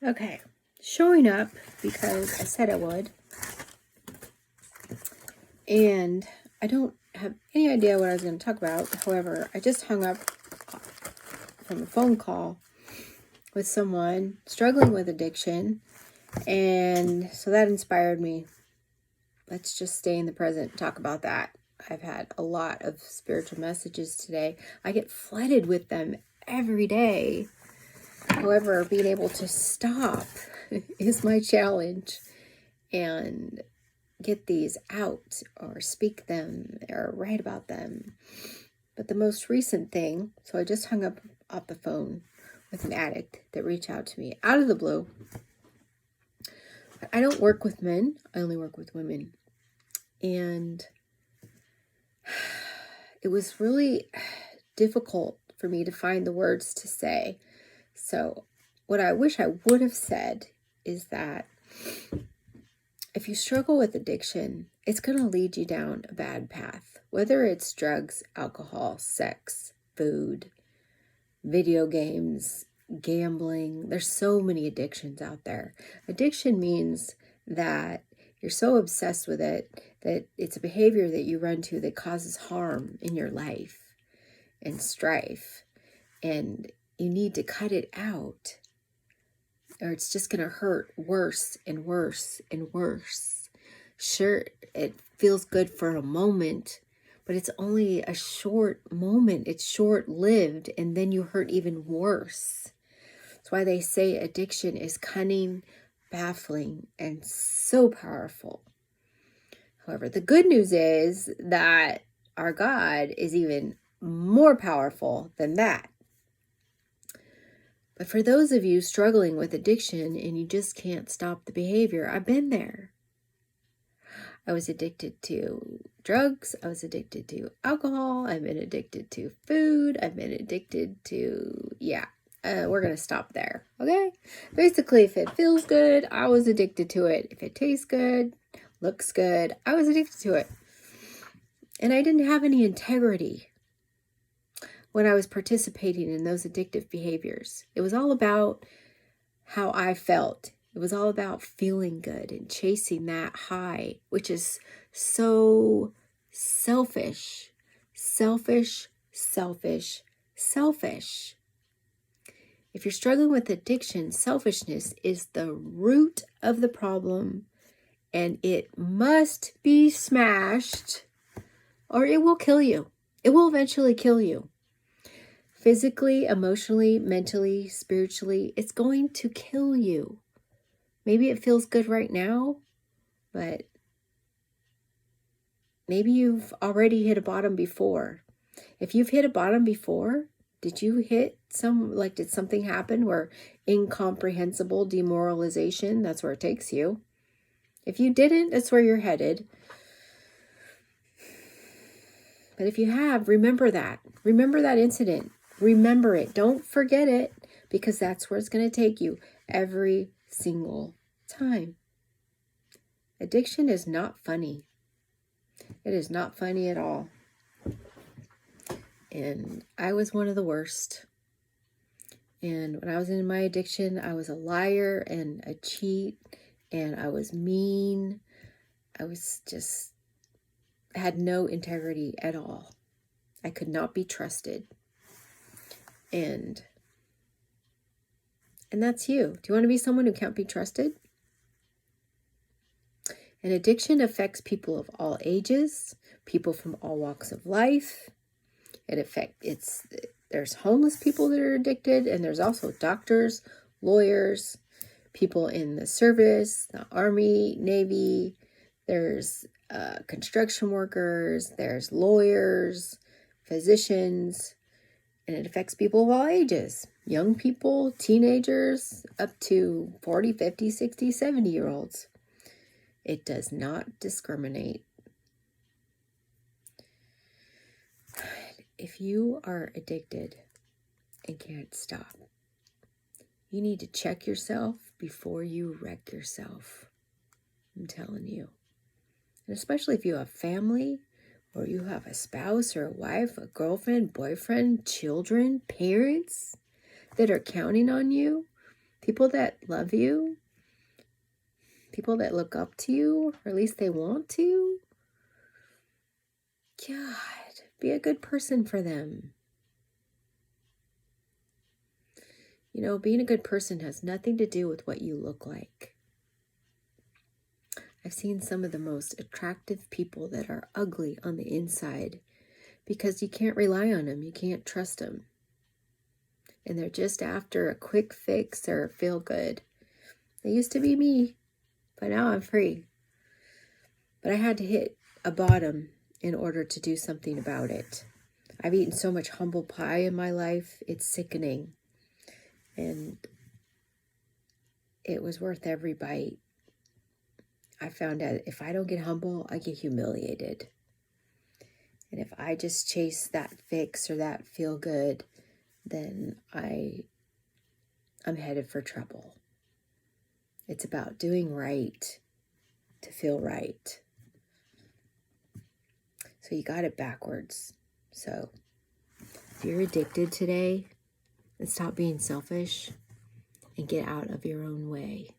Okay, showing up because I said I would, and I don't have any idea what I was going to talk about. However, I just hung up from a phone call with someone struggling with addiction, and so that inspired me. Let's just stay in the present and talk about that. I've had a lot of spiritual messages today. I get flooded with them every day. However, being able to stop is my challenge and get these out or speak them or write about them. But the most recent thing, so I just hung up the phone with an addict that reached out to me out of the blue. I don't work with men. I only work with women. And it was really difficult for me to find the words to say. So what I wish I would have said is that if you struggle with addiction, it's going to lead you down a bad path, whether it's drugs, alcohol, sex, food, video games, gambling. There's so many addictions out there. Addiction means that you're so obsessed with it that it's a behavior that you run to that causes harm in your life and strife. And you need to cut it out, or it's just going to hurt worse and worse and worse. Sure, it feels good for a moment, but it's only a short moment. It's short-lived, and then you hurt even worse. That's why they say addiction is cunning, baffling, and so powerful. However, the good news is that our God is even more powerful than that. But for those of you struggling with addiction and you just can't stop the behavior, I've been there. I was addicted to drugs. I was addicted to alcohol. I've been addicted to food. I've been addicted to, we're going to stop there. Okay. Basically, if it feels good, I was addicted to it. If it tastes good, looks good, I was addicted to it. And I didn't have any integrity when I was participating in those addictive behaviors. It was all about how I felt. It was all about feeling good and chasing that high, which is so selfish. Selfish, selfish, selfish. If you're struggling with addiction, selfishness is the root of the problem, and it must be smashed or it will kill you. It will eventually kill you. Physically, emotionally, mentally, spiritually, it's going to kill you. Maybe it feels good right now, but maybe you've already hit a bottom before. If you've hit a bottom before, did you hit did something happen where incomprehensible demoralization, that's where it takes you. If you didn't, that's where you're headed. But if you have, remember that. Remember that incident. Remember it. Don't forget it, because that's where it's going to take you every single time. Addiction is not funny. It is not funny at all. And I was one of the worst. And when I was in my addiction, I was a liar and a cheat, and I was mean. I was just had no integrity at all. I could not be trusted. And that's you. Do you want to be someone who can't be trusted? And addiction affects people of all ages, people from all walks of life. There's homeless people that are addicted, and there's also doctors, lawyers, people in the service, the Army, Navy. There's construction workers, there's lawyers, physicians, and it affects people of all ages. Young people, teenagers, up to 40, 50, 60, 70-year-olds. It does not discriminate. If you are addicted and can't stop, you need to check yourself before you wreck yourself. I'm telling you. And especially if you have family, or you have a spouse or a wife, a girlfriend, boyfriend, children, parents that are counting on you, People that love you, people that look up to you, or at least they want to. God, be a good person for them. You know, being a good person has nothing to do with what you look like. I've seen some of the most attractive people that are ugly on the inside because you can't rely on them. You can't trust them. And they're just after a quick fix or feel good. They used to be me, but now I'm free. But I had to hit a bottom in order to do something about it. I've eaten so much humble pie in my life, it's sickening. And it was worth every bite. I found out if I don't get humble, I get humiliated. And if I just chase that fix or that feel good, then I'm headed for trouble. It's about doing right to feel right. So you got it backwards. So if you're addicted today, then stop being selfish and get out of your own way.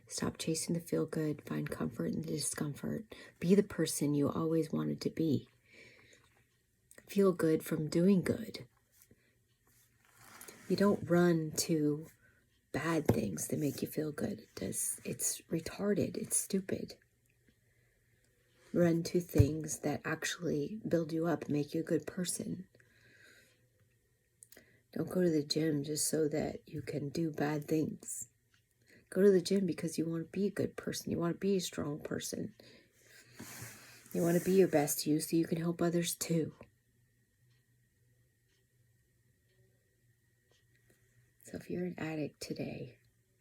Stop chasing the feel good. Find comfort in the discomfort. Be the person you always wanted to be. Feel good from doing good. You don't run to bad things that make you feel good. It's retarded. It's stupid. Run to things that actually build you up and make you a good person. Don't go to the gym just so that you can do bad things. Go to the gym because you want to be a good person. You want to be a strong person. You want to be your best you so you can help others too. So if you're an addict today,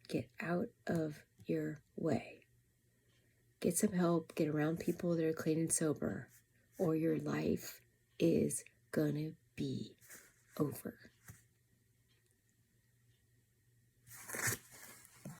get out of your way. Get some help. Get around people that are clean and sober, or your life is gonna be over.